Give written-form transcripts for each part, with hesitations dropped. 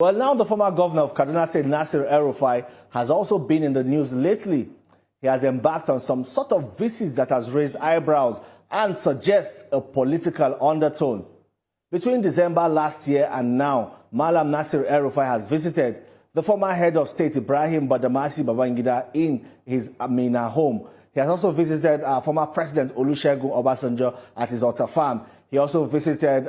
Well, now the former governor of Kaduna State, Nasir Rufai, has also been in the news lately. He has embarked on some sort of visits that has raised eyebrows and suggests a political undertone. Between December last year and now, Malam Nasir Rufai has visited the former head of state, Ibrahim Badamasi Babangida, in his Amina home. He has also visited former President Olusegun Obasanjo at his Ota farm. He also visited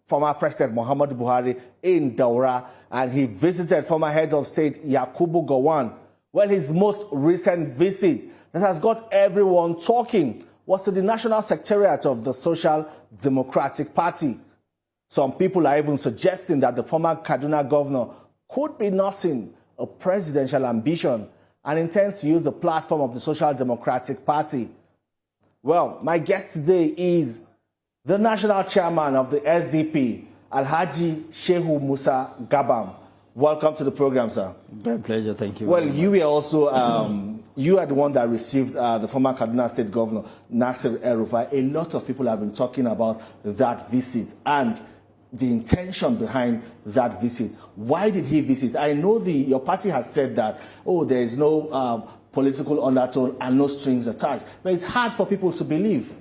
former President Muhammadu Buhari in Daura, and he visited former head of state Yakubu Gowon. Well, his most recent visit that has got everyone talking was to the National Secretariat of the Social Democratic Party. Some people are even suggesting that the former Kaduna governor could be nursing a presidential ambition and intends to use the platform of the Social Democratic Party. Well, my guest today is the national chairman of the SDP, Alhaji Shehu Musa Gabam. Welcome to the program, sir. Great pleasure, thank you. Well, you were also, you are the one that received the former Kaduna State Governor, Nasir Rufai. A lot of people have been talking about that visit and the intention behind that visit. Why did he visit? I know your party has said that, oh, there is no political undertone and no strings attached, but it's hard for people to believe.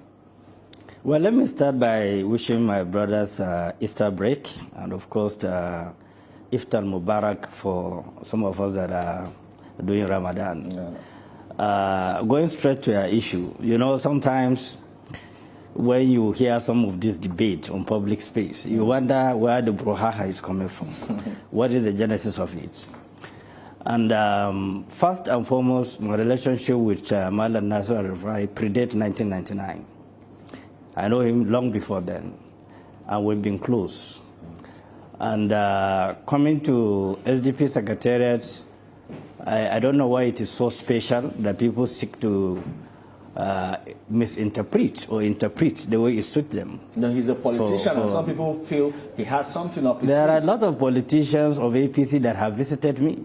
Well, let me start by wishing my brothers Easter break and, of course, Iftar Mubarak for some of us that are doing Ramadan. Yeah. Going straight to your issue, you know, sometimes when you hear some of this debate on public space, you wonder where the brouhaha is coming from. What is the genesis of it? And first and foremost, my relationship with Malam Nasir Rufai predates 1999. I know him long before then, and we've been close. And coming to SDP Secretariat, I don't know why it is so special that people seek to misinterpret or interpret the way it suits them. No, he's a politician, and some people feel he has something up his There are a lot of politicians of APC that have visited me,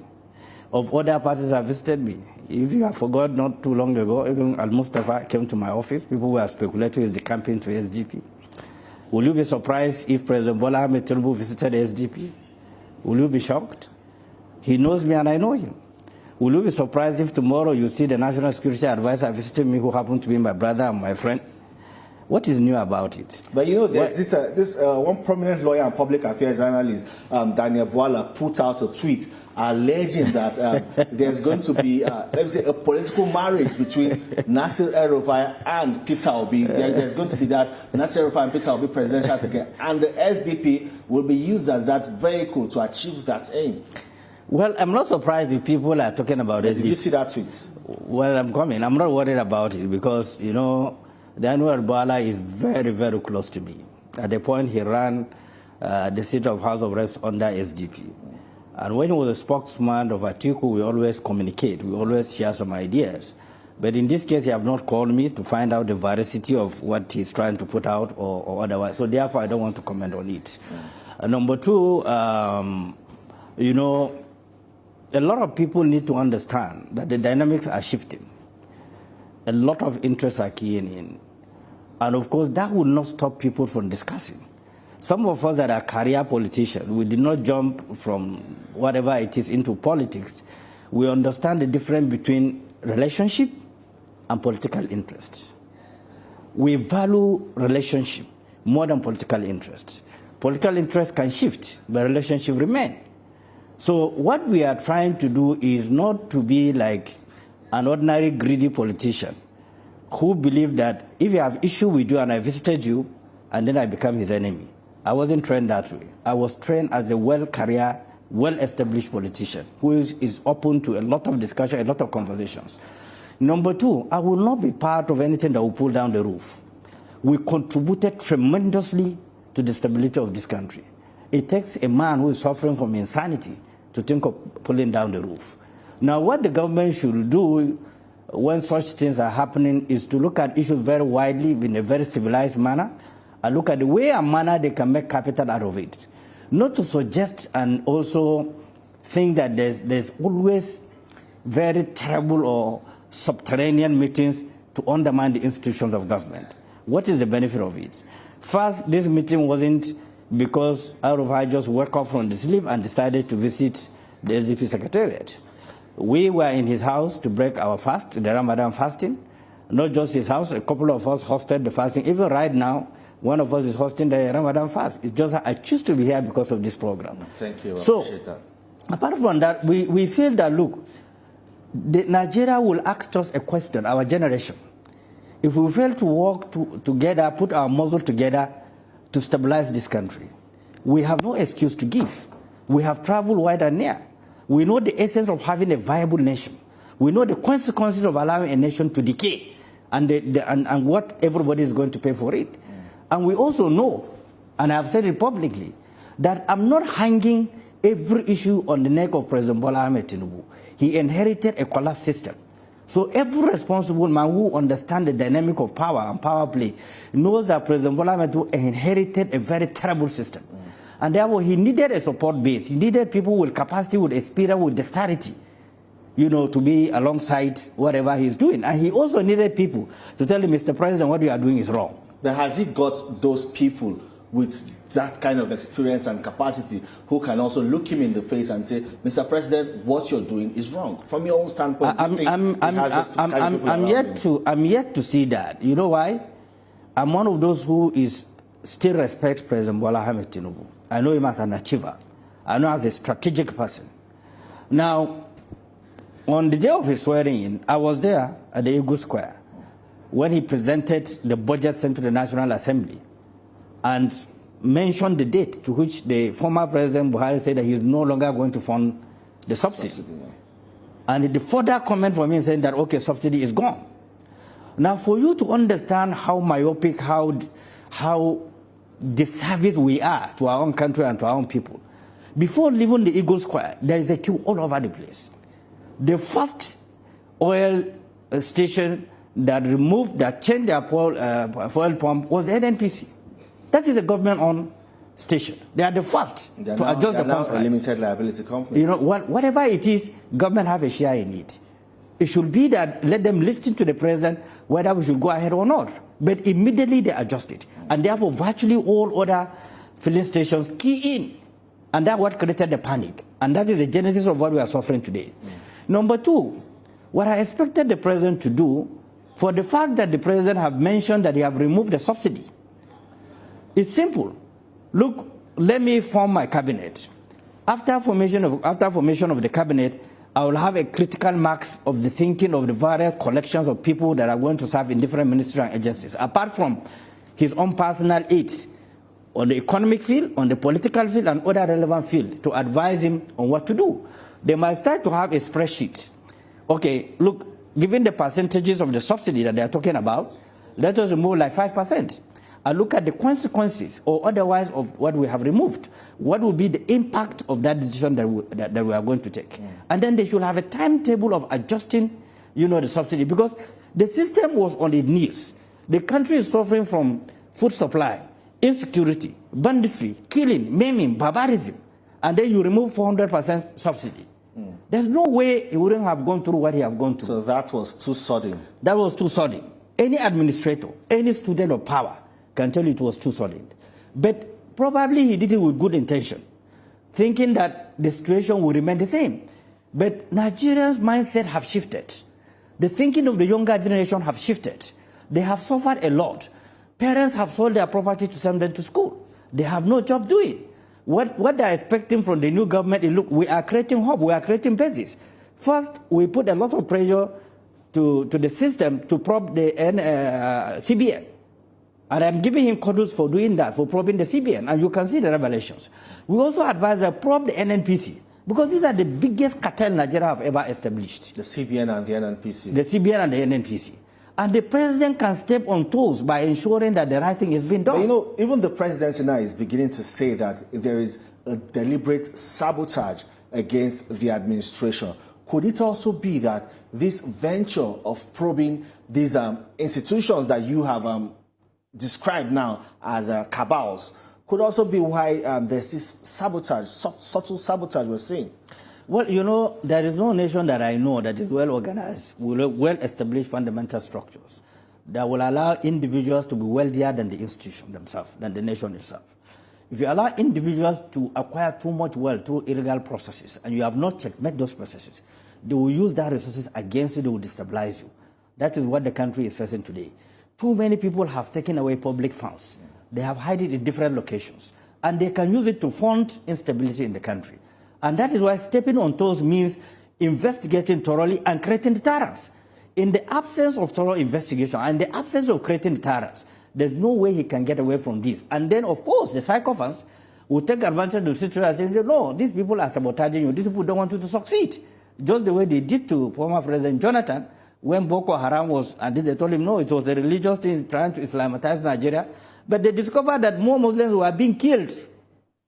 of other parties have visited me. If you have forgotten, not too long ago, even Al-Mustafa came to my office. People were speculating with the campaign to SDP. Will you be surprised if President Bola Ahmed Tinubu visited SDP? Will you be shocked? He knows me and I know him. Will you be surprised if tomorrow you see the National Security Advisor visiting me, who happened to be my brother and my friend? What is new about it? But you know, there's this one prominent lawyer and public affairs analyst, Daniel Bwala, put out a tweet alleging that there's going to be, let me say, a political marriage between Nasir Rufai and Peter Obi. There's going to be that Nasir Rufai and Peter Obi presidential ticket, and the SDP will be used as that vehicle to achieve that aim. Well, I'm not surprised if people are talking about it. Did you see that tweet? Well, I'm coming. I'm not worried about it because, you know, Daniel Bwala is very, very close to me. At the point he ran the seat of House of Reps under SDP. And when he was a spokesman of Atiku, we always communicate. We always share some ideas. But in this case, he have not called me to find out the veracity of what he's trying to put out or otherwise. So therefore, I don't want to comment on it. Number two, you know, a lot of people need to understand that the dynamics are shifting. A lot of interests are keying in. And of course, that will not stop people from discussing. Some of us that are career politicians, we did not jump from whatever it is into politics. We understand the difference between relationship and political interest. We value relationship more than political interest. Political interest can shift, but relationship remain. So what we are trying to do is not to be like an ordinary greedy politician who believe that if you have issue with you and I visited you and then I become his enemy. I wasn't trained that way. I was trained as a well-career, well-established politician who is open to a lot of discussion, a lot of conversations. Number two, I will not be part of anything that will pull down the roof. We contributed tremendously to the stability of this country. It takes a man who is suffering from insanity to think of pulling down the roof. Now, what the government should do when such things are happening is to look at issues very widely in a very civilized manner and look at the way and manner they can make capital out of it. Not to suggest and also think that there's always very terrible or subterranean meetings to undermine the institutions of government. What is the benefit of it? First, this meeting wasn't because Rufai just woke up from the sleep and decided to visit the SDP secretariat. We were in his house to break our fast, the Ramadan fasting. Not just his house, a couple of us hosted the fasting. Even right now, one of us is hosting the Ramadan fast. It's just I choose to be here because of this program. Thank you. I so, appreciate that. Apart from that, we feel that, look, Nigeria will ask us a question, our generation. If we fail to work together, put our muscle together to stabilize this country, we have no excuse to give. We have traveled wide and near. We know the essence of having a viable nation. We know the consequences of allowing a nation to decay and what everybody is going to pay for it. And we also know, and I've said it publicly, that I'm not hanging every issue on the neck of President Bola Ahmed Tinubu. He inherited a collapsed system. So every responsible man who understands the dynamic of power and power play knows that President Bola Ahmed Tinubu inherited a very terrible system. And therefore, he needed a support base. He needed people with capacity, with experience, with dexterity, to be alongside whatever he's doing. And he also needed people to tell him, Mr. President, what you are doing is wrong. But has he got those people with that kind of experience and capacity who can also look him in the face and say, Mr. President, what you're doing is wrong? From your own standpoint, I'm yet to see that. You know why? I'm one of those who is still respect President Bola Ahmed Tinubu. I know him as an achiever. I know him as a strategic person. Now, on the day of his swearing in, I was there at the Eagle Square when he presented the budget sent to the National Assembly and mentioned the date to which the former President Buhari said that he is no longer going to fund the subsidy. And the further comment from him saying that, okay, subsidy is gone. Now, for you to understand how myopic, how disservice we are to our own country and to our own people, before leaving the Eagle Square, there is a queue all over the place. The first oil station that changed their fuel pump was NNPC. That is a government-owned station. They are the first to adjust the pump price. A limited liability company. Whatever it is, government have a share in it. It should be that let them listen to the president whether we should go ahead or not. But immediately they adjust it. And therefore, virtually all other filling stations key in. And that's what created the panic. And that is the genesis of what we are suffering today. Number two, what I expected the president to do, for the fact that the president have mentioned that he have removed the subsidy, it's simple. Look, let me form my cabinet. After formation of the cabinet, I will have a critical marks of the thinking of the various collections of people that are going to serve in different ministries and agencies, apart from his own personal aides on the economic field, on the political field, and other relevant field to advise him on what to do. They might start to have a spreadsheet. Okay, look, given the percentages of the subsidy that they are talking about, let us remove like 5%. And look at the consequences or otherwise of what we have removed. What will be the impact of that decision that we are going to take? And then they should have a timetable of adjusting, the subsidy, because the system was on its knees. The country is suffering from food supply, insecurity, banditry, killing, maiming, barbarism, and then you remove 400% subsidy. There's no way he wouldn't have gone through what he have gone through. So that was too sudden. That was too sudden. Any administrator, any student of power can tell you it was too sudden. But probably he did it with good intention, thinking that the situation will remain the same. But Nigerians' mindset have shifted. The thinking of the younger generation have shifted. They have suffered a lot. Parents have sold their property to send them to school. They have no job doing. What they are expecting from the new government is, look, we are creating hope, we are creating basis. First, we put a lot of pressure to the system to probe the CBN. And I'm giving him kudos for doing that, for probing the CBN. And you can see the revelations. We also advise that probe the NNPC, because these are the biggest cartel Nigeria have ever established. The CBN and the NNPC. The CBN and the NNPC. And the president can step on toes by ensuring that the right thing is being done. But even the presidency now is beginning to say that there is a deliberate sabotage against the administration. Could it also be that this venture of probing these institutions that you have described now as cabals could also be why there's this sabotage, subtle sabotage we're seeing? Well, there is no nation that I know that is well organized, well-established fundamental structures that will allow individuals to be wealthier than the institution themselves, than the nation itself. If you allow individuals to acquire too much wealth through illegal processes, and you have not checkmate those processes, they will use that resources against you, they will destabilize you. That is what the country is facing today. Too many people have taken away public funds. They have hid it in different locations, and they can use it to fund instability in the country. And that is why stepping on toes means investigating thoroughly and creating deterrence. In the absence of thorough investigation and the absence of creating deterrence, there's no way he can get away from this. And then, of course, the psychopaths will take advantage of the situation and say, no, these people are sabotaging you. These people don't want you to succeed. Just the way they did to former President Jonathan when Boko Haram was, and they told him, no, it was a religious thing trying to Islamitize Nigeria. But they discovered that more Muslims were being killed.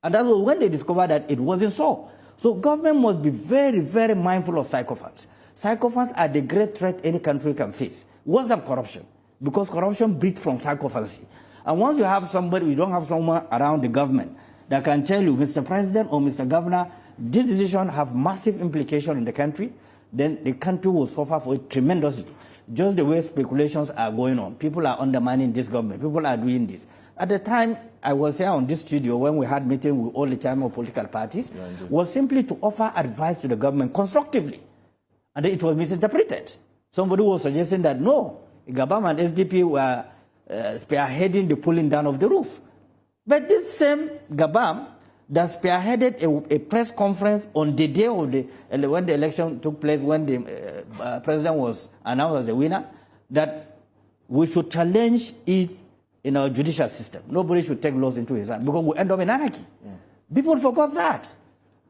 And that was when they discovered that it wasn't so. So government must be very, very mindful of psychopaths. Psychopaths are the great threat any country can face. Worse than corruption, because corruption breeds from psychopathy. And once you have somebody, you don't have someone around the government that can tell you, Mr. President or Mr. Governor, this decision have massive implication in the country, then the country will suffer for it tremendously. Just the way speculations are going on. People are undermining this government. People are doing this. At the time, I was here on this studio when we had meeting with all the chairman of political parties, was simply to offer advice to the government constructively. And it was misinterpreted. Somebody was suggesting that, no, Gabam and SDP were spearheading the pulling down of the roof. But this same Gabam that spearheaded a press conference on the day of when the election took place, when the president was announced as a winner, that we should challenge it in our judicial system. Nobody should take laws into his hands because we end up in anarchy. People forgot that.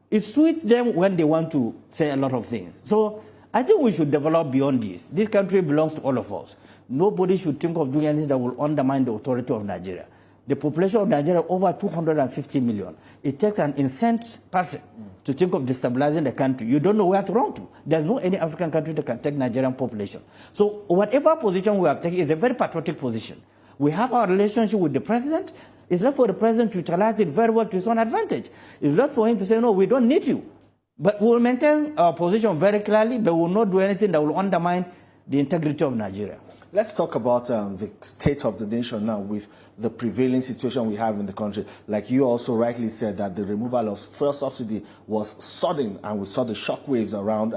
It suits them when they want to say a lot of things. So I think we should develop beyond this. This country belongs to all of us. Nobody should think of doing anything that will undermine the authority of Nigeria. The population of Nigeria is over 250 million. It takes an incensed person to think of destabilizing the country. You don't know where to run to. There's no any African country that can take Nigerian population. So whatever position we have taken is a very patriotic position. We have our relationship with the president. It's left for the president to utilize it very well to his own advantage. It's left for him to say, no, we don't need you. But we will maintain our position very clearly, but we will not do anything that will undermine the integrity of Nigeria. Let's talk about the state of the nation now with the prevailing situation we have in the country. Like you also rightly said that the removal of fuel subsidy was sudden and we saw the shockwaves around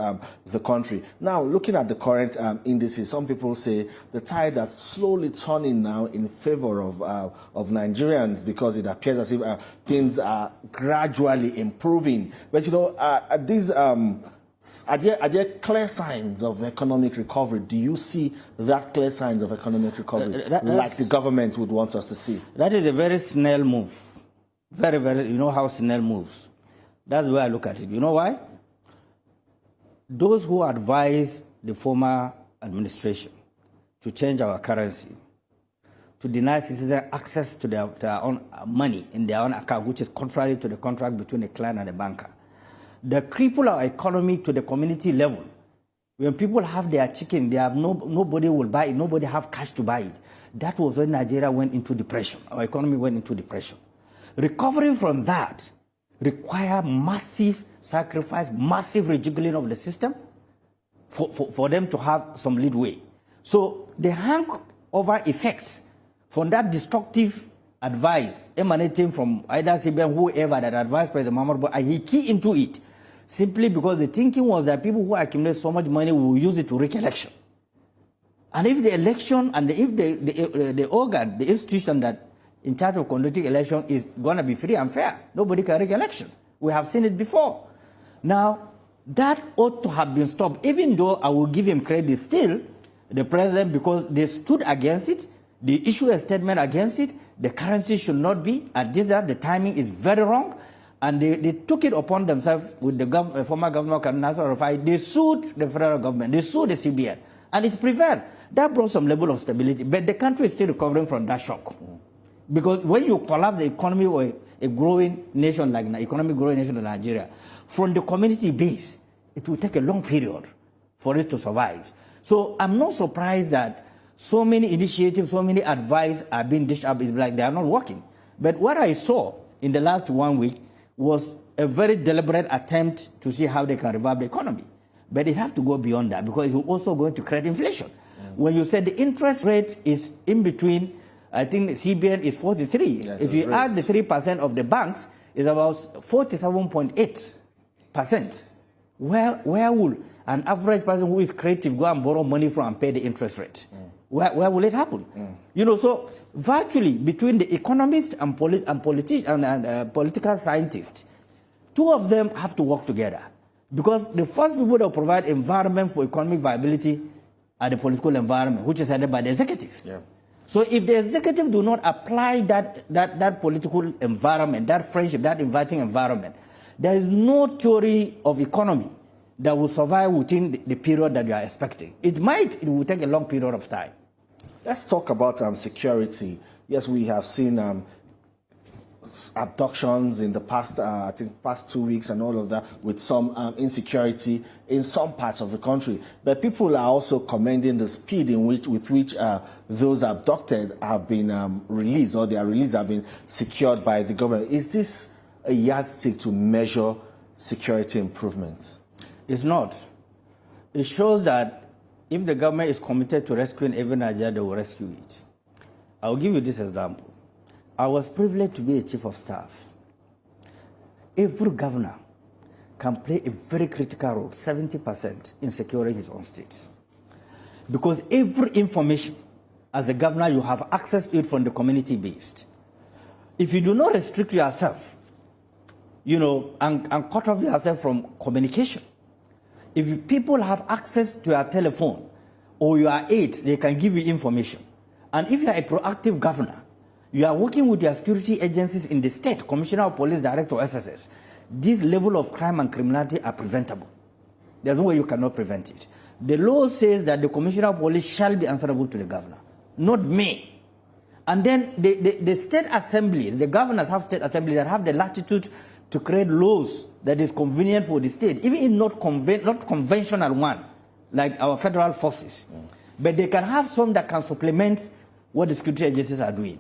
the country. Now, looking at the current indices, some people say the tides are slowly turning now in favor of Nigerians because it appears as if things are gradually improving. But, you know, these... Are there clear signs of economic recovery? Do you see that clear signs of economic recovery like the government would want us to see? That is a very snail move. Very, very, you know how snail moves. That's the way I look at it. You know why? Those who advise the former administration to change our currency, to deny citizens access to their own money in their own account, which is contrary to the contract between a client and a banker. They cripple our economy to the community level. When people have their chicken, they have nobody will buy it, nobody have cash to buy it. That was when Nigeria went into depression. Our economy went into depression. Recovering from that require massive sacrifice, massive rejiggling of the system for them to have some leadway. So the hangover effects from that destructive advice emanating from either CBN, whoever that advised President Muhammadu Buhari, he key into it simply because the thinking was that people who accumulate so much money will use it to rig election. And if the election and if the organ, the institution that in charge of conducting election is going to be free and fair, nobody can rig election. We have seen it before. Now, that ought to have been stopped, even though I will give him credit still, the president, because they stood against it. They issue a statement against it. The currency should not be at this time. The timing is very wrong. And they took it upon themselves with the former governor, Nasir, Rufai. They sued the federal government. They sued the CBN. And it prevailed. That brought some level of stability. But the country is still recovering from that shock. Because when you collapse the economy of a growing nation like economic growing nation like Nigeria, from the community base, it will take a long period for it to survive. So I'm not surprised that so many initiatives, so many advice are being dished up. It's like they are not working. But what I saw in the last 1 week was a very deliberate attempt to see how they can revive the economy. But it has to go beyond that because it's also going to create inflation. When you say the interest rate is in between I think CBN is 43. Yeah, if you add the 3% of the banks, it's about 47.8%. Where will an average person who is creative go and borrow money from and pay the interest rate? Where will it happen? You know, so virtually between the economists and political scientists, two of them have to work together, because the first people that provide environment for economic viability are the political environment, which is headed by the executive. Yeah. So if the executive do not apply that political environment, that friendship, that inviting environment, there is no theory of economy that will survive within the period that you are expecting. It will take a long period of time. Let's talk about security. Yes, we have seen abductions in the past, I think, past 2 weeks and all of that, with some insecurity in some parts of the country. But people are also commending the speed with which those abducted have been released, or their release have been secured by the government. Is this a yardstick to measure security improvements? It's not. It shows that if the government is committed to rescuing every Nigerian, they will rescue it. I will give you this example. I was privileged to be a chief of staff. Every governor can play a very critical role, 70%, in securing his own states. Because every information, as a governor, you have access to it from the community-based. If you do not restrict yourself, you know, and cut off yourself from communication, if people have access to your telephone or your aides, they can give you information. And if you are a proactive governor, you are working with your security agencies in the state, Commissioner of Police, Director, SSS, this level of crime and criminality are preventable. There's no way you cannot prevent it. The law says that the Commissioner of Police shall be answerable to the governor, not may. And then the state assemblies, the governors have state assemblies that have the latitude to create laws that is convenient for the state, even if not conventional one, like our federal forces. But they can have some that can supplement what the security agencies are doing.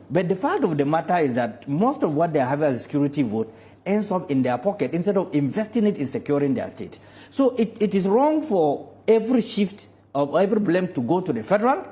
But the fact of the matter is that most of what they have as a security vote ends up in their pocket instead of investing it in securing their state. So it is wrong for every shift of every blame to go to the federal,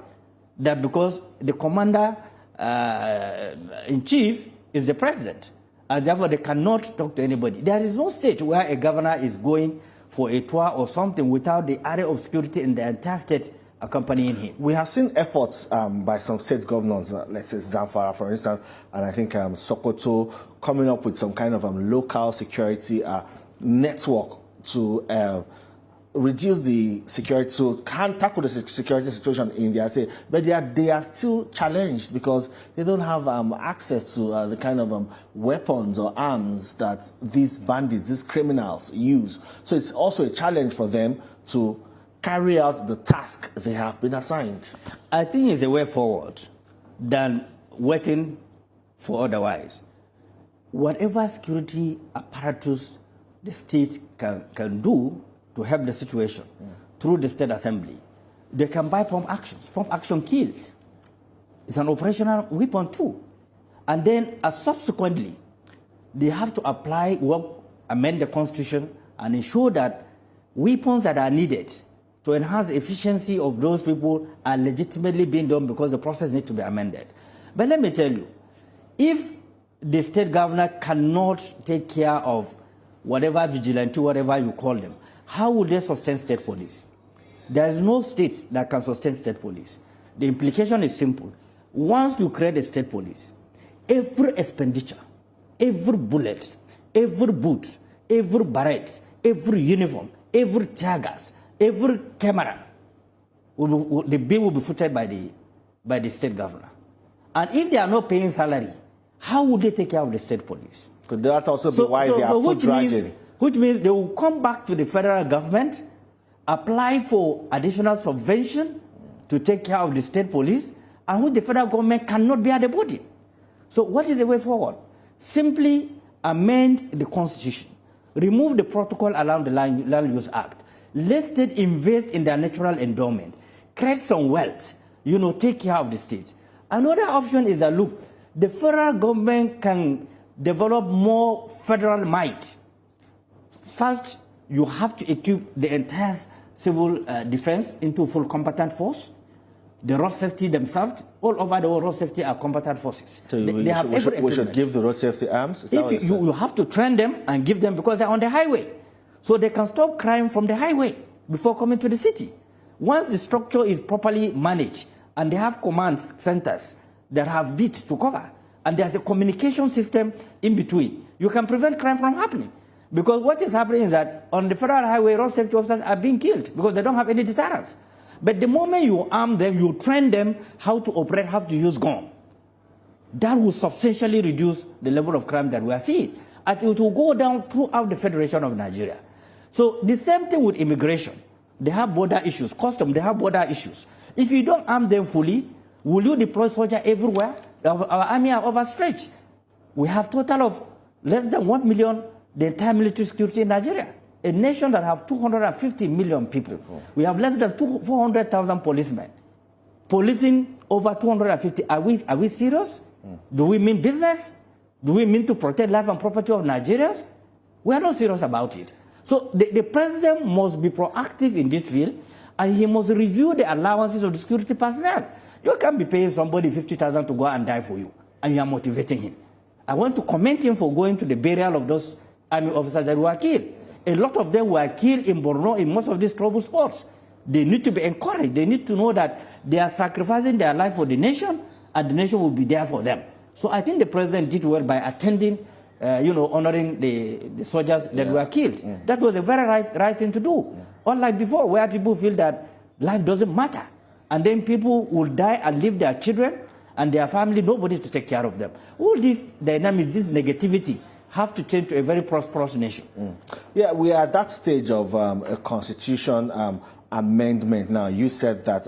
that because the commander-in-chief is the president, and therefore they cannot talk to anybody. There is no state where a governor is going for a tour or something without the area of security in the entire state accompanying him. We have seen efforts by some state governors, let's say Zamfara, for instance, and I think Sokoto, coming up with some kind of local security network to reduce the security, so can tackle the security situation in their state. But they are still challenged because they don't have access to the kind of weapons or arms that these bandits, these criminals use. So it's also a challenge for them to carry out the task they have been assigned. I think it's a way forward than waiting for otherwise. Whatever security apparatus the state can do to help the situation through the state assembly, they can buy pump actions. Pump action killed. It's an operational weapon too. And then subsequently, they have to amend the constitution and ensure that weapons that are needed to enhance the efficiency of those people are legitimately being done, because the process needs to be amended. But let me tell you, if the state governor cannot take care of whatever vigilante, whatever you call them, how will they sustain state police? There is no state that can sustain state police. The implication is simple. Once you create a state police, every expenditure, every bullet, every boot, every barrette, every uniform, every tear gas, every camera, the bill will be footed by the state governor. And if they are not paying salary, how would they take care of the state police? Could that also be why they are foot dragging? Which means they will come back to the federal government, apply for additional subvention to take care of the state police, and which the federal government cannot bear the burden. So what is the way forward? Simply amend the constitution, remove the protocol around the Land Use Act, let state invest in their natural endowment, create some wealth, take care of the state. Another option is that, look, the federal government can develop more federal might. First, you have to equip the entire civil defense into full combatant force. the road safety themselves, all over the world, road safety are combatant forces. So they have every we should give the road safety arms? If you have to train them and give them, because they're on the highway. So they can stop crime from the highway before coming to the city. Once the structure is properly managed and they have command centers that have beat to cover, and there's a communication system in between, you can prevent crime from happening. Because what is happening is that on the federal highway, road safety officers are being killed because they don't have any deterrence. But the moment you arm them, you train them how to operate, how to use gun, that will substantially reduce the level of crime that we are seeing. And it will go down throughout the Federation of Nigeria. So the same thing with immigration. They have border issues. Custom, they have border issues. If you don't arm them fully, will you deploy soldiers everywhere? Our army are overstretched. We have total of less than 1 million, the entire military security in Nigeria. A nation that have 250 million people. We have less than 400,000 policemen. Policing over 250. Are we serious? Do we mean business? Do we mean to protect life and property of Nigerians? We are not serious about it. So the president must be proactive in this field, and he must review the allowances of the security personnel. You can't be paying somebody 50,000 to go and die for you, and you are motivating him. I want to commend him for going to the burial of those army officers that were killed. A lot of them were killed in Borno in most of these trouble spots. They need to be encouraged. They need to know that they are sacrificing their life for the nation, and the nation will be there for them. So I think the president did well by attending, honoring the soldiers that were killed. That was a very right thing to do. Unlike before, where people feel that life doesn't matter, and then people will die and leave their children and their family, nobody to take care of them. All these dynamics, this negativity, have to change to a very prosperous nation. Yeah, we are at that stage of a constitution amendment now. You said that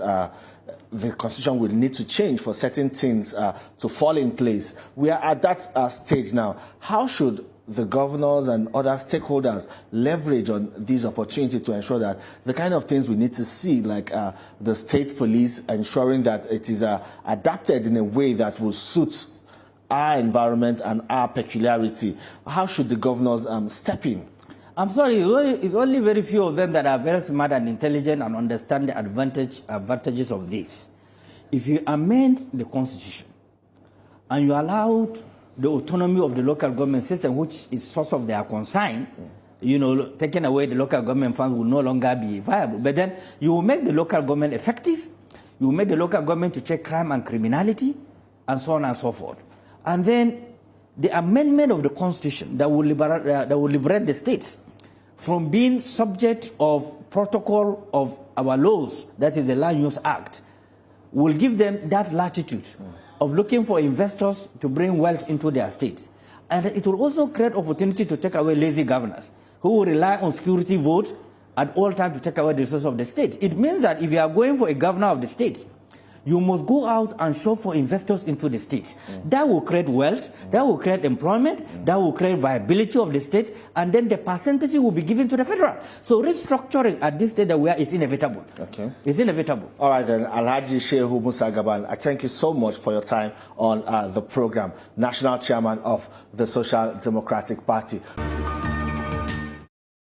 the constitution will need to change for certain things to fall in place. We are at that stage now. How should the governors and other stakeholders leverage on these opportunities to ensure that the kind of things we need to see, like the state police ensuring that it is adapted in a way that will suit our environment and our peculiarity? How should the governors step in? I'm sorry, it's only very few of them that are very smart and intelligent and understand the advantages of this. If you amend the constitution and you allow the autonomy of the local government system, which is source of their concern, taking away the local government funds will no longer be viable. But then you will make the local government effective. You will make the local government to check crime and criminality, and so on and so forth. And then the amendment of the constitution that will liberate the states from being subject of protocol of our laws, that is the Land Use Act, will give them that latitude of looking for investors to bring wealth into their states. And it will also create opportunity to take away lazy governors who will rely on security votes at all times to take away the resources of the states. It means that if you are going for a governor of the states, you must go out and show for investors into the states. That will create wealth, that will create employment, that will create viability of the state, and then the percentage will be given to the federal. So restructuring at this stage that we are is inevitable. Okay. It's inevitable. All right then, Alhaji Shehu Musa Gaban, I thank you so much for your time on the program. National Chairman of the Social Democratic Party.